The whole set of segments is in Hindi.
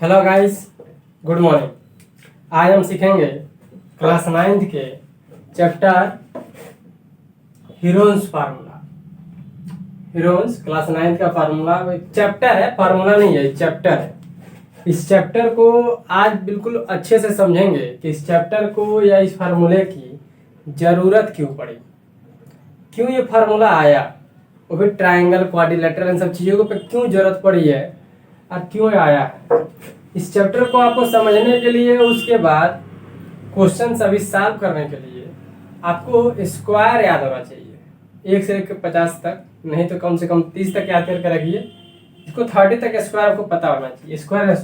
Hello guys, good morning. आज हम सीखेंगे क्लास 9th के chapter Heron's formula. Heron's class 9th का फार्मूला चैप्टर है, फार्मूला नहीं है, चैप्टर है। इस चैप्टर को आज बिल्कुल अच्छे से समझेंगे कि इस चैप्टर को या इस फार्मूले की जरूरत क्यों पड़ी, क्यों ये फार्मूला आया, वो भी ट्रायंगल, क्वाड्रिलेटरल, इन सब चीजों पे क्यों जरूरत पड़ी है और क्यों आया है। इस चैप्टर को आपको समझने के लिए, उसके बाद क्वेश्चन सभी सॉल्व करने के लिए आपको स्क्वायर याद होना चाहिए। 1 से लेकर 50 तक, नहीं तो कम से कम 30 तक याद करके रखिए। इसको 30 तक स्क्वायर आपको पता होना चाहिए। स्क्वायर में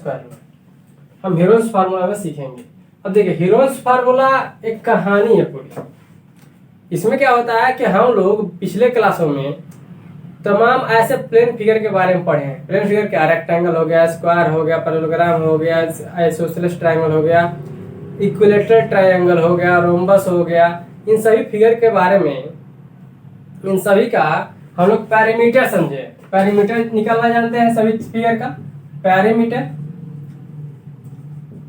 हम हीरोन्स फार्मूला में सीखेंगे। अब देखिए, हीरोन्स फार्मूला एक कहानी है पूरी। इसमें क्या होता है कि हम लोग पिछले क्लासों में तमाम ऐसे प्लेन फिगर के बारे में पढ़े हैं। प्लेन फिगर क्या, रेक्टेंगल हो गया, स्क्वायर हो गया, पैरेललोग्राम हो गया, आइसोसेलेस ट्रायंगल हो गया, इक्विलेटरल ट्रायंगल हो गया, रोम्बस हो गया। इन सभी फिगर के बारे में, इन सभी का हम लोग पैरामीटर समझे। पैरामीटर निकालना जानते हैं सभी फिगर का।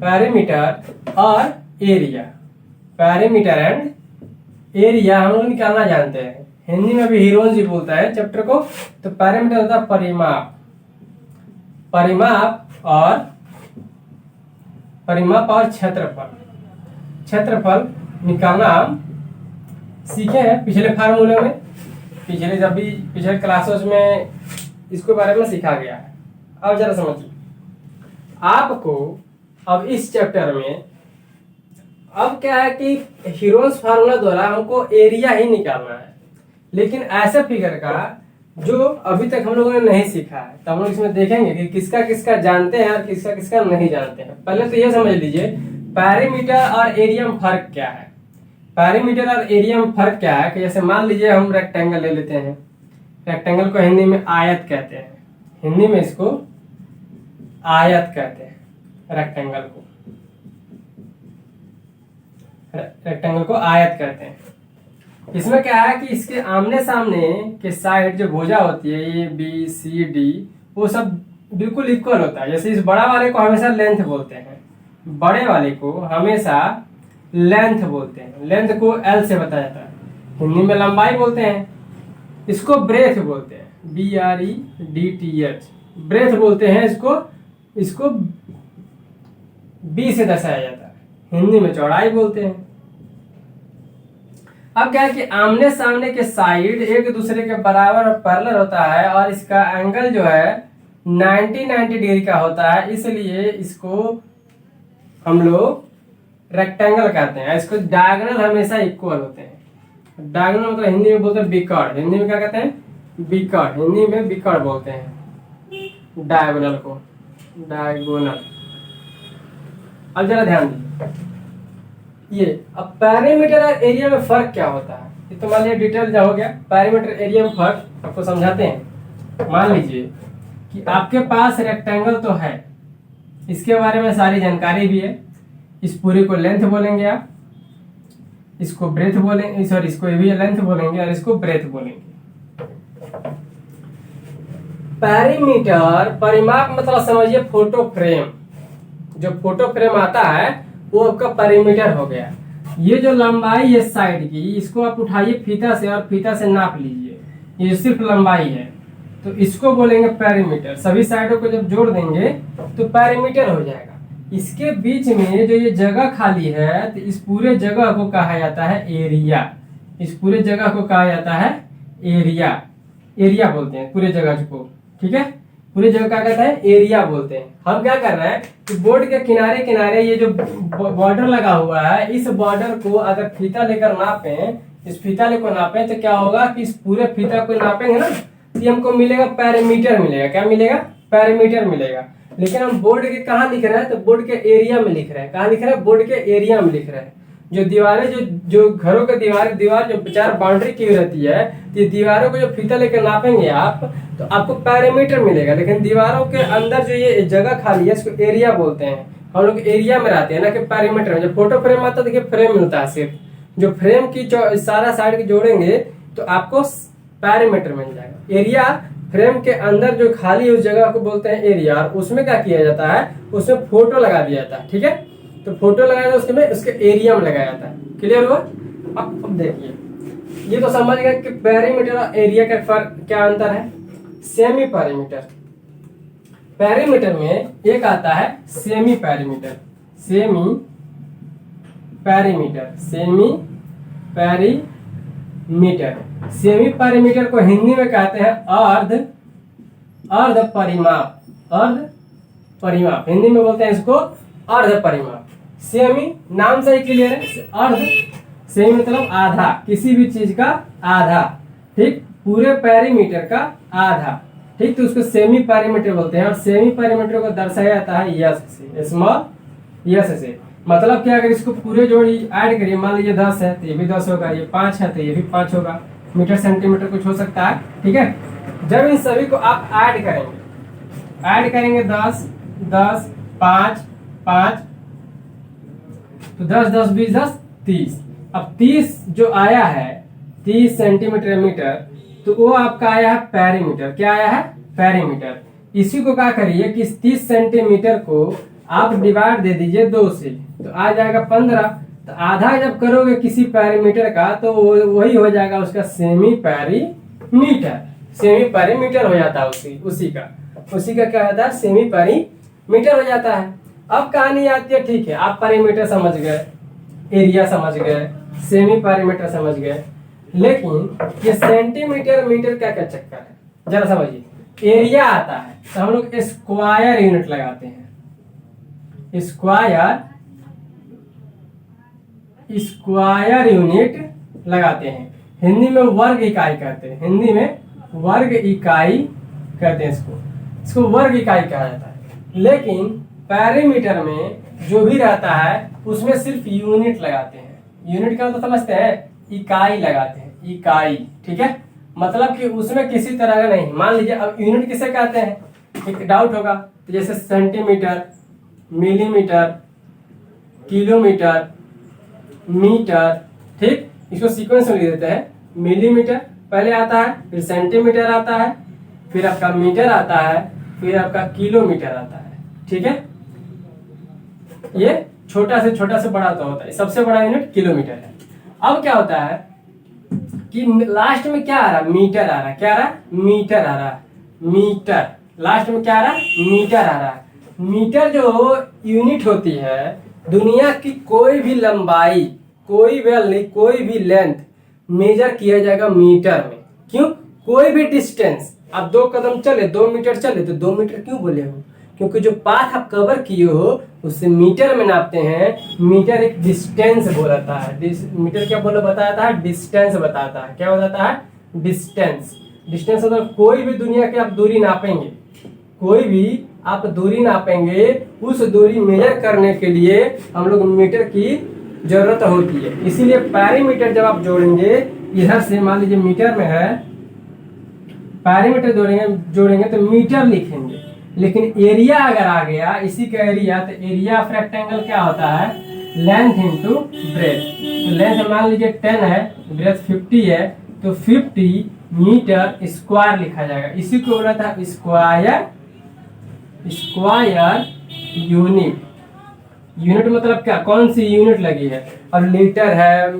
पैरामीटर और एरिया, पैरामीटर एंड एरिया हम लोग निकालना जानते हैं। हिंदी में भी हीरोन्स ही बोलता है चैप्टर को। तो पैरामीटर होता है परिमाप और क्षेत्रफल निकालना हम सीखे हैं पिछले फार्मूले में। पिछले क्लासेस में इसके बारे में सीखा गया है। अब जरा समझिए, आपको अब इस चैप्टर में अब क्या है कि हीरोन्स फार्मूला द्वारा हमको एरिया ही निकालना है, लेकिन ऐसे फिगर का जो अभी तक हम लोगों ने नहीं सीखा है। तो हम लोग इसमें देखेंगे कि किसका किसका जानते हैं और किसका किसका नहीं जानते हैं। पहले तो ये समझ लीजिए पैरामीटर और एरिया में फर्क क्या है। पैरामीटर और एरिया में फर्क क्या है कि जैसे मान लीजिए हम रेक्टेंगल ले लेते हैं। रेक्टेंगल को हिंदी में आयत कहते हैं। हिंदी में इसको आयत कहते हैं। रेक्टेंगल को आयत कहते हैं। इसमें क्या है कि इसके आमने सामने के साइड जो भुजा होती है, ए बी सी डी, वो सब बिल्कुल इक्वल होता है। जैसे इस बड़ा वाले को हमेशा लेंथ बोलते हैं, बड़े वाले को हमेशा लेंथ बोलते हैं। लेंथ को एल से बताया जाता है, हिंदी में लंबाई बोलते हैं। इसको ब्रेथ बोलते हैं, BREDTH, ब्रेथ बोलते हैं। इसको बी से दर्शाया जाता है, हिंदी में चौड़ाई बोलते हैं। अब क्या है कि आमने सामने के साइड एक दूसरे के बराबर और पैरेलल होता है और इसका एंगल जो है 90 डिग्री का होता है, इसलिए इसको हम लोग रेक्टेंगल कहते हैं। इसको डायगोनल हमेशा इक्वल होते हैं। डायगोनल मतलब हिंदी में बोलते हैं बिकर्ड। हिंदी में क्या कहते हैं, बिकर्ड। हिंदी में बिकर्ड बोलते हैं डायगोनल को, डायगोनल। अब जरा ध्यान दीजिए ये। अब पैरामीटर और एरिया में फर्क क्या होता है, ये तो मान लीजिए डिटेल हो गया। पैरामीटर एरिया में फर्क आपको समझाते हैं। मान लीजिए कि आपके पास रेक्टेंगल तो है, इसके बारे में सारी जानकारी भी है। इस पूरे को लेंथ बोलेंगे आप, इसको ब्रेथ बोलेंगे, सॉरी इसको भी लेंथ बोलेंगे और इसको ब्रेथ बोलेंगे। पैरामीटर, परिमाप मतलब समझिए फोटो फ्रेम। जो फोटो फ्रेम आता है वो आपका पैरामीटर हो गया। ये जो लंबाई है साइड की, इसको आप उठाइए फीता से और फीता से नाप लीजिए। ये सिर्फ लंबाई है, तो इसको बोलेंगे पैरामीटर। सभी साइडों को जब जोड़ देंगे तो पैरामीटर हो जाएगा। इसके बीच में जो ये जगह खाली है, तो इस पूरे जगह को कहा जाता है एरिया। इस पूरे जगह को कहा जाता है एरिया। एरिया बोलते हैं पूरे जगह को, ठीक है। पूरी जगह क्या कहते हैं, एरिया बोलते हैं। हम क्या कर रहे हैं कि बोर्ड के किनारे किनारे ये जो बॉर्डर लगा हुआ है, इस बॉर्डर को अगर फीता लेकर नापें, इस फीता लेकर नापें, तो क्या होगा कि इस पूरे फीता को नापेंगे ना, तो हमको मिलेगा पैरामीटर मिलेगा। क्या मिलेगा, पैरामीटर मिलेगा। लेकिन हम बोर्ड के कहाँ लिख रहे हैं, तो बोर्ड के एरिया में लिख रहे हैं। कहाँ लिख रहे हैं, बोर्ड के एरिया में लिख रहे हैं। जो दीवारें, जो घरों के दीवार जो 4 बाउंड्री की रहती है, तो दीवारों को जो फीता लेकर नापेंगे आप, तो आपको पैरामीटर मिलेगा। लेकिन दीवारों के अंदर जो ये जगह खाली है, इसको एरिया बोलते हैं। हम लोग एरिया में रहते हैं ना कि पैरामीटर में। जब फोटो फ्रेम आता है, देखिए फ्रेम मिलता है सिर्फ। जो फ्रेम की सारा साइड जोड़ेंगे तो आपको पैरामीटर मिल जाएगा। एरिया फ्रेम के अंदर जो खाली उस जगह को बोलते हैं एरिया, और उसमें क्या किया जाता है, उसमें फोटो लगा दिया जाता है। ठीक है, तो फोटो लगाया जाता है, उसके में उसके एरिया में लगाया जाता है। क्लियर हुआ? अब देखिए, ये तो समझ गए कि पेरीमीटर और एरिया का फर्क क्या अंतर है। सेमी पेरीमीटर, पेरीमीटर में एक आता है semi perimeter, semi perimeter, semi perimeter. Semi perimeter को हिंदी में कहते हैं अर्ध परिमाप, अर्ध परिमाप, हिंदी में बोलते हैं इसको अर्ध परिमाप। सेमी नाम से ही क्लियर है, अर्ध, सेमी मतलब आधा, किसी भी चीज का आधा, ठीक, पूरे पेरीमीटर का आधा, ठीक, तो उसको सेमी पेरीमीटर बोलते हैं। और सेमी पेरीमीटर को दर्शाया जाता है यस से, स्मॉल यस से। मतलब क्या, अगर इसको पूरे जोड़ी ऐड करिए, मान लीजिए 10 है तो ये भी 10 होगा, ये 5 है तो ये भी 5 होगा, मीटर सेंटीमीटर कुछ हो सकता है। ठीक है, जब इन सभी को आप ऐड करेंगे 10 10 5 5, तो 10 10 20 10 30। अब 30 जो आया है 30 सेंटीमीटर मीटर, तो वो आपका आया है पेरीमीटर। क्या आया है? पेरीमीटर। इसी को क्या करिए कि 30 सेंटीमीटर को आप डिवाइड दे दीजिए 2 से, तो आ जाएगा 15। तो आधा जब करोगे किसी पेरीमीटर का तो वही हो जाएगा उसका सेमी पेरीमीटर। सेमी पेरीमीटर हो जाता है उसी का क्या होता है, सेमी पेरीमीटर हो जाता है। अब कहानी आती है, ठीक है, आप पेरीमीटर समझ गए, एरिया समझ गए, सेमी पेरीमीटर समझ गए, लेकिन ये सेंटीमीटर मीटर क्या क्या चक्कर है जरा समझिए। एरिया आता है तो हम लोग स्क्वायर यूनिट लगाते हैं, स्क्वायर यूनिट लगाते हैं। हिंदी में वर्ग इकाई कहते हैं, हिंदी में वर्ग इकाई कहते हैं इसको वर्ग इकाई कहा जाता है। लेकिन पेरीमीटर में जो भी रहता है उसमें सिर्फ यूनिट लगाते हैं। यूनिट क्या होता समझते हैं? इकाई लगाते हैं, इकाई। ठीक है, मतलब कि उसमें किसी तरह का नहीं। मान लीजिए अब यूनिट किसे कहते हैं, एक डाउट होगा, तो जैसे सेंटीमीटर, मिलीमीटर, किलोमीटर, मीटर, ठीक, इसको सीक्वेंस में लिख देते हैं। मिलीमीटर पहले आता है, फिर सेंटीमीटर आता है, फिर आपका मीटर आता है, फिर आपका किलोमीटर आता है। ठीक है, ये छोटा से बड़ा तो होता है, सबसे बड़ा यूनिट किलोमीटर है। अब क्या होता है कि लास्ट में क्या आ रहा है, मीटर आ रहा है। क्या आ रहा है? मीटर आ रहा है, मीटर। लास्ट में क्या आ रहा है? मीटर आ रहा है। मीटर जो यूनिट होती है, दुनिया की कोई भी लंबाई, कोई भी लेंथ मेजर किया जाएगा मीटर में। क्यों? कोई भी डिस्टेंस, आप 2 कदम चले, 2 मीटर चले तो 2 मीटर क्यों बोले हो? क्योंकि जो पाथ आप कवर किए हो उससे मीटर में नापते हैं। मीटर एक डिस्टेंस बोलाता है। मीटर क्या बताता है? डिस्टेंस बताता है। क्या बताता है? डिस्टेंस। डिस्टेंस मतलब कोई भी दुनिया की आप दूरी नापेंगे, कोई भी आप दूरी नापेंगे, उस दूरी मेजर करने के लिए हम लोग मीटर की जरूरत होती है। इसीलिए पेरीमीटर जब आप जोड़ेंगे, इधर से मान लीजिए मीटर में है, पेरीमीटर जोड़ेंगे तो मीटर लिखेंगे। लेकिन एरिया अगर आ गया, इसी का एरिया, तो एरिया ऑफ रेक्टेंगल क्या होता है? Length into breadth. तो लेंथ मान लीजिए 10 है, ब्रेथ 50 है, तो 50 मीटर स्क्वायर लिखा जाएगा। इसी को बोला था स्क्वायर यूनिट। यूनिट मतलब क्या? कौन सी यूनिट लगी है। और लीटर है,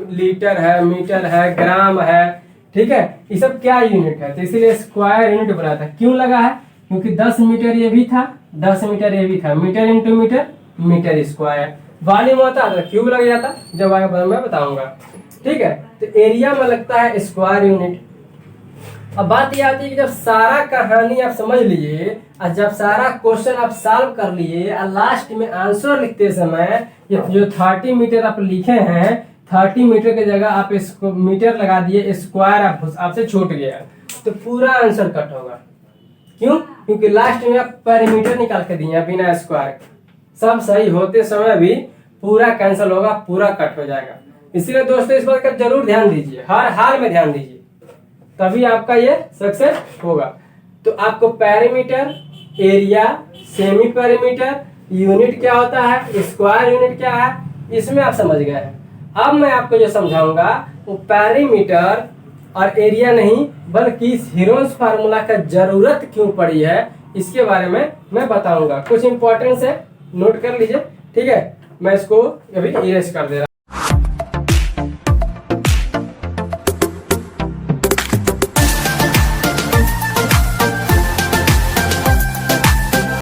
मीटर है, ग्राम है, ठीक है, ये सब क्या यूनिट है। तो इसीलिए स्क्वायर यूनिट बना था। क्यों लगा है? क्योंकि 10 मीटर ये भी था, 10 मीटर ये भी था, meter into meter, meter square. Volume होता तो क्यूब लग जाता, जब आगे मैं बताऊंगा। ठीक है, तो एरिया में लगता है स्क्वायर यूनिट। अब बात ये आती है कि जब सारा कहानी आप समझ लिए और जब सारा क्वेश्चन आप सॉल्व कर लिए और लास्ट में आंसर लिखते समय ये जो 30 मीटर आप लिखे हैं, 30 मीटर की जगह आप इसको मीटर लगा दिए, स्क्वायर आपसे छूट गया, तो पूरा आंसर कट होगा। क्यों? क्योंकि लास्ट में आप पेरीमीटर निकाल के दिए बिना स्क्वायर। सब सही होते समय भी पूरा कैंसिल होगा, पूरा कट हो जाएगा। इसीलिए दोस्तों इस बात का जरूर ध्यान दीजिए, हर हाल में ध्यान दीजिए, तभी आपका ये सक्सेस होगा। तो आपको perimeter, area, semi perimeter, unit क्या होता है, स्क्वायर यूनिट क्या है, इसमें आप समझ गए हैं। अब मैं आपको जो समझाऊंगा वो पेरीमीटर और एरिया नहीं, बल्कि इस हीरोन्स फार्मूला का जरूरत क्यों पड़ी है इसके बारे में मैं बताऊंगा। कुछ इंपॉर्टेंस है, नोट कर लीजिए, ठीक है। मैं इसको अभी इरेज कर दे रहा हूं।